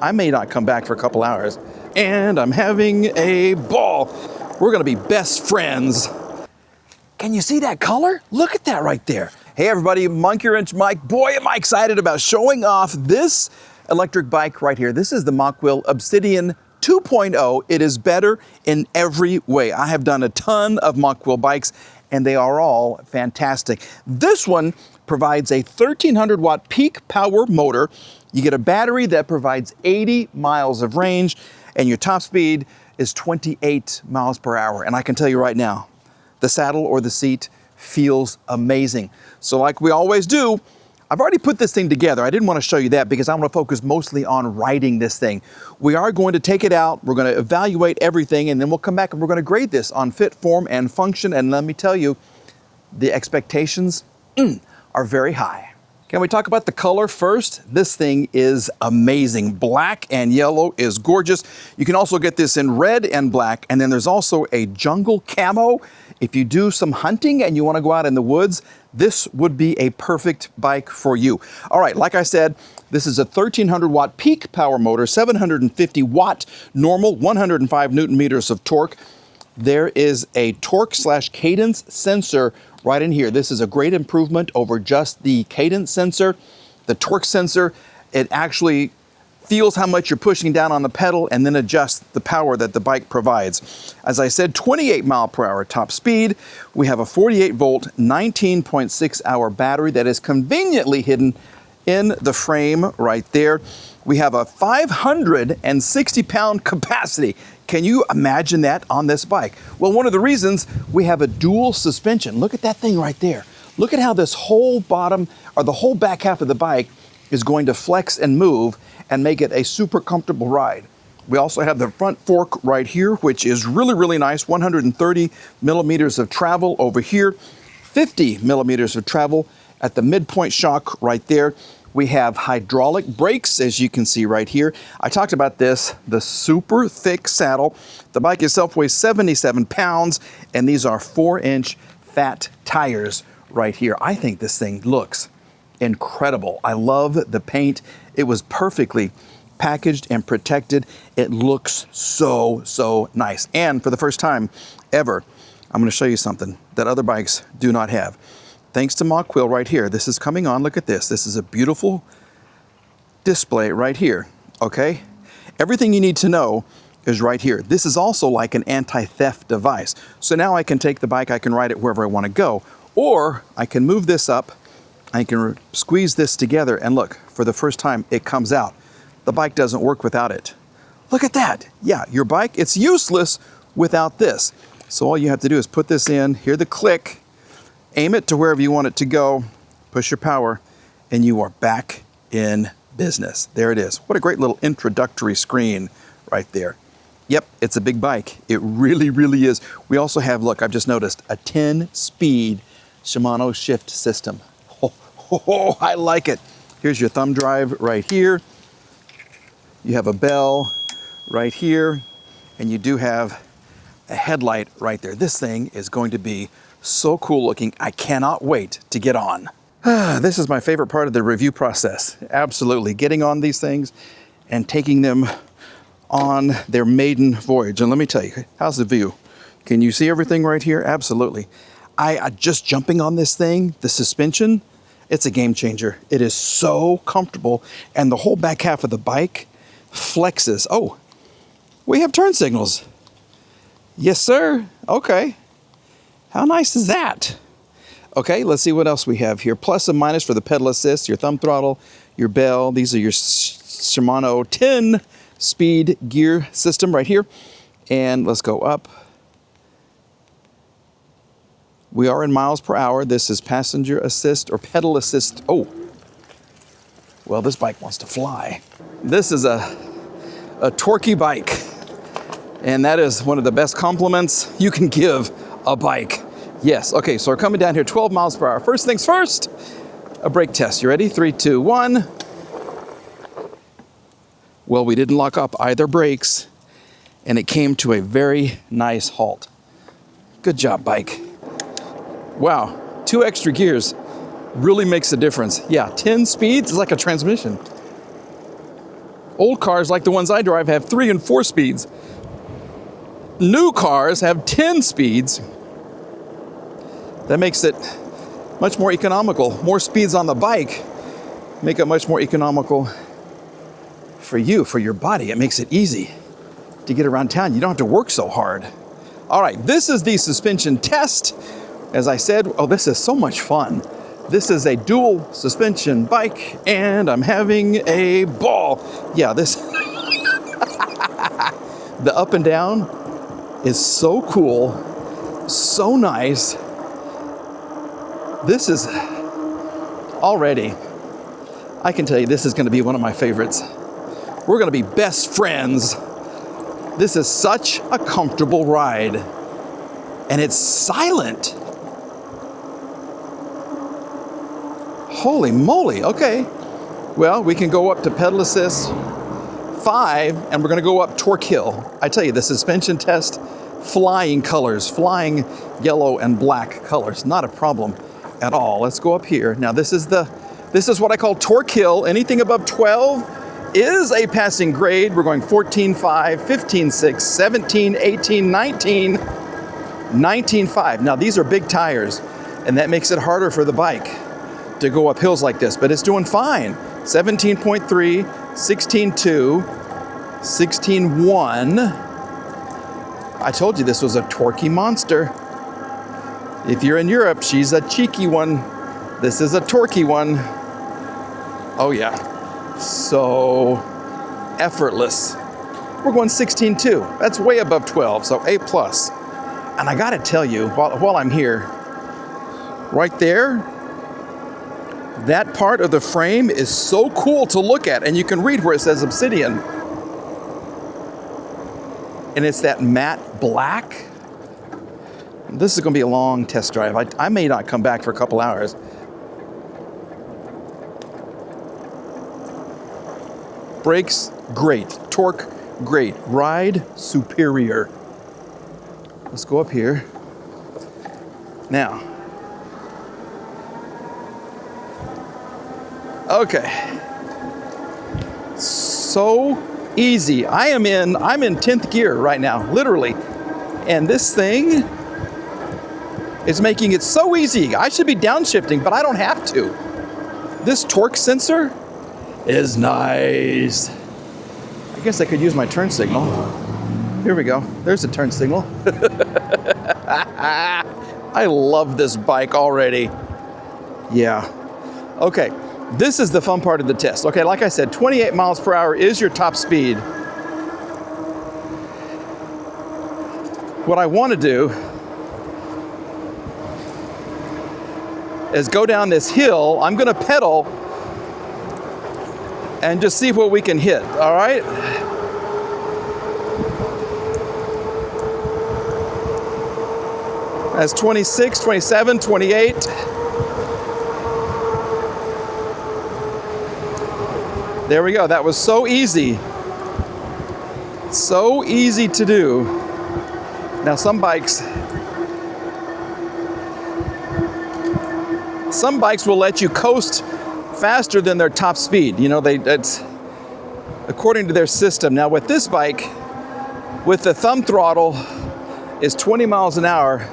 I may not come back for a couple hours. And I'm having a ball. We're gonna be best friends. Can you see that color? Look at that right there. Hey everybody, Monkey Wrench Mike. Boy, am I excited about showing off this electric bike right here. This is the Mokwheel Obsidian 2.0. It is better in every way. I have done a ton of Mokwheel bikes and they are all fantastic. This one provides a 1300 watt peak power motor. You get a battery that provides 80 miles of range and your top speed is 28 miles per hour. And I can tell you right now, the saddle or the seat feels amazing. So like we always do, I've already put this thing together. I didn't want to show you that because I want to focus mostly on riding this thing. We are going to take it out, we're going to evaluate everything, and then we'll come back and we're going to grade this on fit, form, and function. And let me tell you, the expectations are very high. Can we talk about the color first? This thing is amazing. Black and yellow is gorgeous. You can also get this in red and black, and then there's also a jungle camo. If you do some hunting and you want to go out in the woods, this would be a perfect bike for you. All right, like I said, this is a 1300 watt peak power motor, 750 watt normal, 105 Newton meters of torque. There is a torque / cadence sensor right in here. This is a great improvement over just the cadence sensor. The torque sensor, it actually feels how much you're pushing down on the pedal and then adjusts the power that the bike provides. As I said, 28 mile per hour top speed. We have a 48 volt, 19.6 hour battery that is conveniently hidden in the frame right there. We have a 560 pound capacity. Can you imagine that on this bike? Well, one of the reasons we have a dual suspension. Look at that thing right there. Look at how this whole bottom or the whole back half of the bike is going to flex and move and make it a super comfortable ride. We also have the front fork right here, which is really, really nice. 130 millimeters of travel over here, 50 millimeters of travel at the midpoint shock right there. We have hydraulic brakes, as you can see right here. I talked about this, the super thick saddle. The bike itself weighs 77 pounds, and these are 4-inch fat tires right here. I think this thing looks incredible. I love the paint. It was perfectly packaged and protected. It looks so, so nice. And for the first time ever, I'm going to show you something that other bikes do not have. Thanks to Mokwheel right here. This is coming on. Look at this. This is a beautiful display right here. Okay? Everything you need to know is right here. This is also like an anti-theft device. So now I can take the bike, I can ride it wherever I want to go. Or I can move this up, I can squeeze this together, and look, for the first time, it comes out. The bike doesn't work without it. Look at that. Yeah, your bike, it's useless without this. So all you have to do is put this in, hear the click, aim it to wherever you want it to go, push your power, and you are back in business. There it is. What a great little introductory screen right there. Yep, it's a big bike. It really, really is. We also have, look, I've just noticed, a 10-speed Shimano shift system. Oh, I like it. Here's your thumb drive right here. You have a bell right here, and you do have a headlight right there. This thing is going to be so cool looking. I cannot wait to get on. This is my favorite part of the review process. Absolutely. Getting on these things and taking them on their maiden voyage. And let me tell you, how's the view? Can you see everything right here? Absolutely. I just jumping on this thing, the suspension, it's a game changer. It is so comfortable, and the whole back half of the bike flexes. Oh, we have turn signals. Yes, sir. Okay. How nice is that? Okay, let's see what else we have here. Plus and minus for the pedal assist, your thumb throttle, your bell. These are your Shimano 10-speed gear system right here. And let's go up. We are in miles per hour. This is passenger assist or pedal assist. Oh, well, this bike wants to fly. This is a torquey bike. And that is one of the best compliments you can give a bike. Yes, okay, so we're coming down here 12 miles per hour. First things first, a brake test. You ready? 3, 2, 1. Well, we didn't lock up either brakes, and it came to a very nice halt. Good job, bike. Wow, 2 extra gears really makes a difference. Yeah, 10 speeds is like a transmission. Old cars, like the ones I drive, have 3 and 4 speeds. New cars have 10 speeds. That makes it much more economical. More speeds on the bike make it much more economical for you, for your body. It makes it easy to get around town. You don't have to work so hard. All right, this is the suspension test. As I said, oh, this is so much fun. This is a dual suspension bike, and I'm having a ball. Yeah, this, the up and down is so cool, so nice. This is already, I can tell you, this is going to be one of my favorites. We're going to be best friends. This is such a comfortable ride, and it's silent. Holy moly, okay. Well, we can go up to pedal assist 5, and we're gonna go up torque hill. I tell you, the suspension test, flying colors, flying yellow and black colors, not a problem at all. Let's go up here. Now this is what I call torque hill. Anything above 12 is a passing grade. We're going 14.5, 15.6, 17, 18, 19, 19.5. Now these are big tires, and that makes it harder for the bike to go up hills like this, but it's doing fine. 17.3, 16.2, 16.1. I told you this was a torquey monster. If you're in Europe, she's a cheeky one. This is a torquey one. Oh yeah, so effortless. We're going 16.2. That's way above 12, so A+. And I gotta tell you, while I'm here, right there, that part of the frame is so cool to look at, and you can read where it says Obsidian. And it's that matte black. This is gonna be a long test drive. I may not come back for a couple hours. Brakes, great. Torque, great. Ride, superior. Let's go up here. Now, okay, so easy. I'm in 10th gear right now, literally. And this thing is making it so easy. I should be downshifting, but I don't have to. This torque sensor is nice. I guess I could use my turn signal. Here we go. There's the turn signal. I love this bike already. Yeah. Okay. This is the fun part of the test. Okay, like I said, 28 miles per hour is your top speed. What I want to do is go down this hill. I'm going to pedal and just see what we can hit, all right? That's 26, 27, 28. There we go. That was so easy. So easy to do. Now some bikes will let you coast faster than their top speed. You know, that's according to their system. Now with this bike, with the thumb throttle, is 20 miles an hour,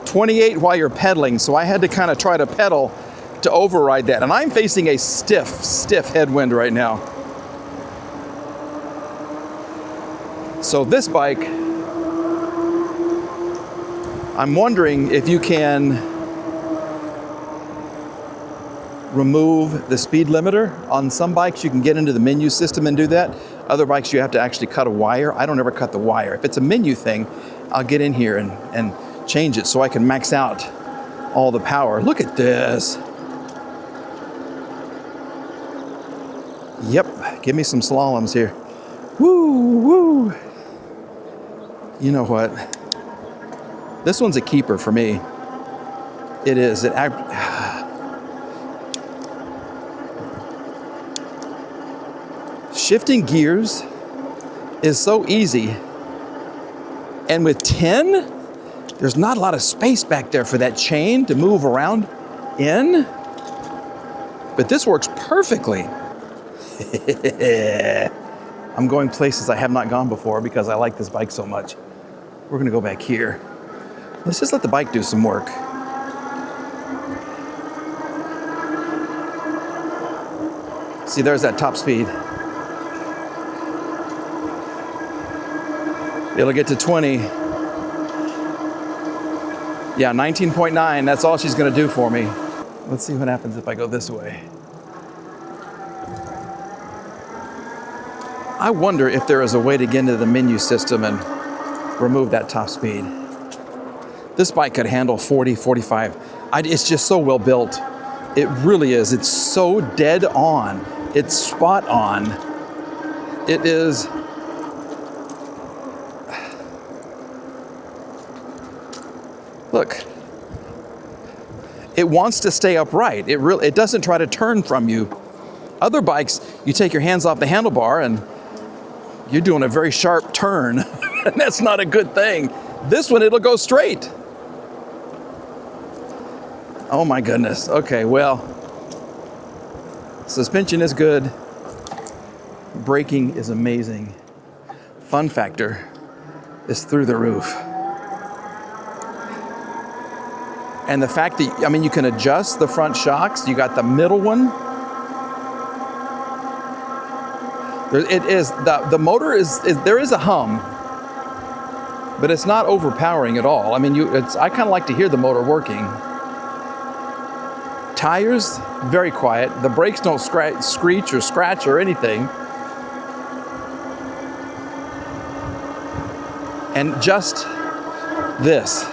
28 while you're pedaling. So I had to kind of try to pedal to override that. And I'm facing a stiff headwind right now. So this bike, I'm wondering if you can remove the speed limiter. On some bikes, you can get into the menu system and do that. Other bikes, you have to actually cut a wire. I don't ever cut the wire. If it's a menu thing, I'll get in here and change it so I can max out all the power. Look at this. Yep, give me some slaloms here. Woo, woo. You know what? This one's a keeper for me. It is. Shifting gears is so easy. And with 10, there's not a lot of space back there for that chain to move around in. But this works perfectly. I'm going places I have not gone before because I like this bike so much. We're gonna go back here. Let's just let the bike do some work. See, there's that top speed. It'll get to 20. Yeah, 19.9, that's all she's gonna do for me. Let's see what happens if I go this way. I wonder if there is a way to get into the menu system and remove that top speed. This bike could handle 40, 45. It's just so well built. It really is. It's so dead on. It's spot on. It is. Look. It wants to stay upright. It doesn't try to turn from you. Other bikes, you take your hands off the handlebar and you're doing a very sharp turn. And that's not a good thing. This one, it'll go straight. Oh my goodness. Okay, well, suspension is good. Braking is amazing. Fun factor is through the roof. And the fact that, I mean, you can adjust the front shocks. You got the middle one. The motor there is a hum, but it's not overpowering at all. I mean, I kind of like to hear the motor working. Tires, very quiet. The brakes don't screech or scratch or anything. And just this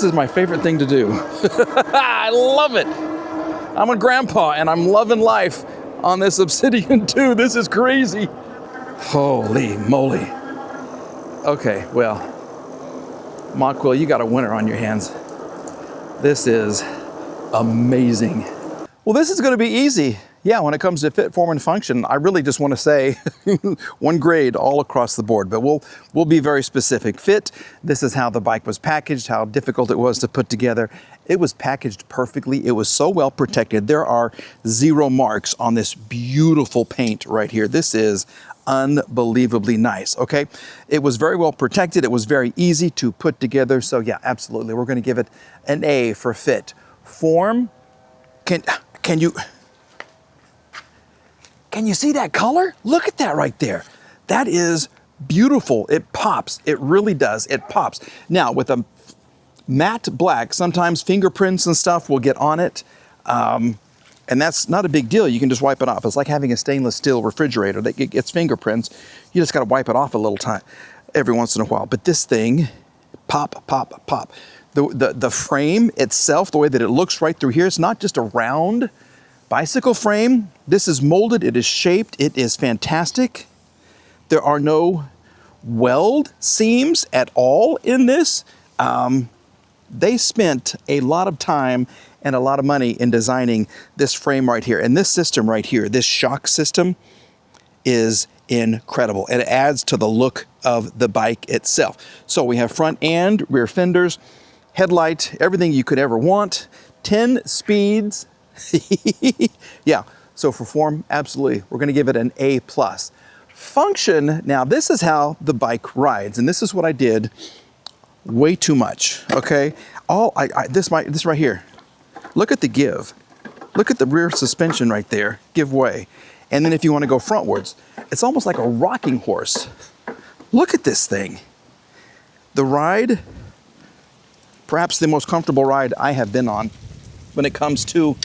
is my favorite thing to do. I love it. I'm a grandpa and I'm loving life on this Obsidian 2. This is crazy. Holy moly. Okay, well, Mokwheel, you got a winner on your hands. This is amazing. Well, this is going to be easy. Yeah, when it comes to fit, form, and function, I really just want to say one grade all across the board, but we'll be very specific. Fit, this is how the bike was packaged, how difficult it was to put together. It was packaged perfectly. It was so well protected. There are 0 marks on this beautiful paint right here. This is unbelievably nice, okay? It was very well protected. It was very easy to put together. So yeah, absolutely. We're going to give it an A for fit. Form, can you see that color? Look at that right there. That is beautiful. It pops. It really does. It pops. Now, with a matte black, sometimes fingerprints and stuff will get on it. And that's not a big deal. You can just wipe it off. It's like having a stainless steel refrigerator that gets fingerprints. You just got to wipe it off a little time every once in a while. But this thing, pop, pop, pop. The frame itself, the way that it looks right through here, it's not just a round bicycle frame. This is molded, it is shaped, it is fantastic. There are no weld seams at all in this. They spent a lot of time and a lot of money in designing this frame right here. And this system right here, this shock system, is incredible. It adds to the look of the bike itself. So we have front and rear fenders, headlight, everything you could ever want, 10 speeds. Yeah, so for form, absolutely. We're gonna give it an A+. Function, now this is how the bike rides, and this is what I did way too much, okay? This right here, look at the give. Look at the rear suspension right there, give way. And then if you wanna go frontwards, it's almost like a rocking horse. Look at this thing. The ride, perhaps the most comfortable ride I have been on when it comes to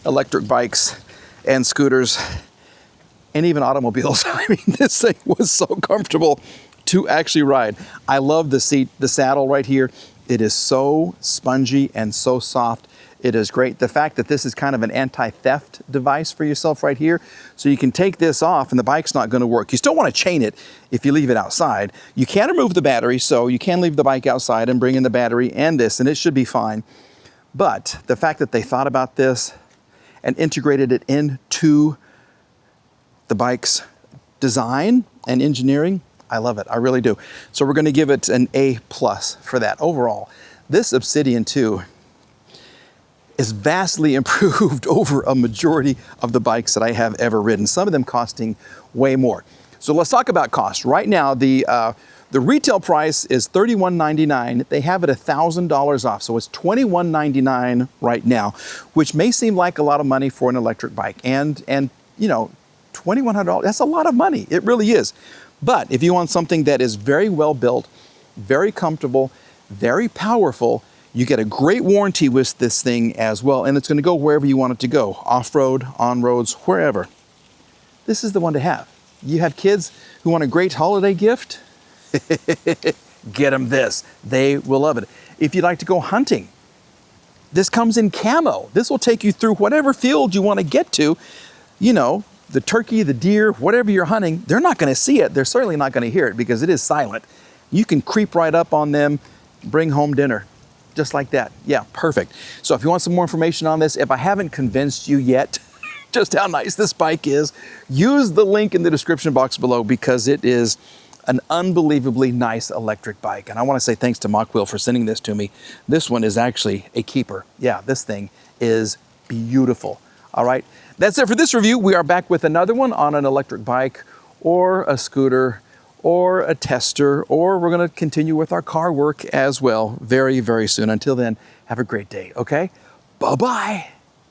electric bikes and scooters and even automobiles. I mean, this thing was so comfortable to actually ride. I love the seat, the saddle right here. It is so spongy and so soft. It is great. The fact that this is kind of an anti-theft device for yourself right here. So you can take this off and the bike's not gonna work. You still wanna chain it if you leave it outside. You can remove the battery, so you can leave the bike outside and bring in the battery and this, and it should be fine. But the fact that they thought about this and integrated it into the bike's design and engineering, I love it, I really do. So we're gonna give it an A+ for that. Overall, this Obsidian 2 is vastly improved over a majority of the bikes that I have ever ridden, some of them costing way more. So let's talk about cost. Right now, the retail price is $31.99. They have it $1,000 off, so it's $21.99 right now, which may seem like a lot of money for an electric bike. And you know, $2,100, that's a lot of money. It really is. But if you want something that is very well built, very comfortable, very powerful, you get a great warranty with this thing as well, and it's going to go wherever you want it to go, off-road, on roads, wherever. This is the one to have. You have kids who want a great holiday gift, get them this. They will love it. If you'd like to go hunting, this comes in camo. This will take you through whatever field you want to get to. You know, the turkey, the deer, whatever you're hunting, they're not going to see it. They're certainly not going to hear it because it is silent. You can creep right up on them, bring home dinner, just like that. Yeah, perfect. So if you want some more information on this, if I haven't convinced you yet just how nice this bike is, use the link in the description box below because it is an unbelievably nice electric bike. And I want to say thanks to Mokwheel for sending this to me. This one is actually a keeper. Yeah, this thing is beautiful. All right, that's it for this review. We are back with another one on an electric bike or a scooter or a tester, or we're going to continue with our car work as well very, very soon. Until then, have a great day, okay? Bye-bye.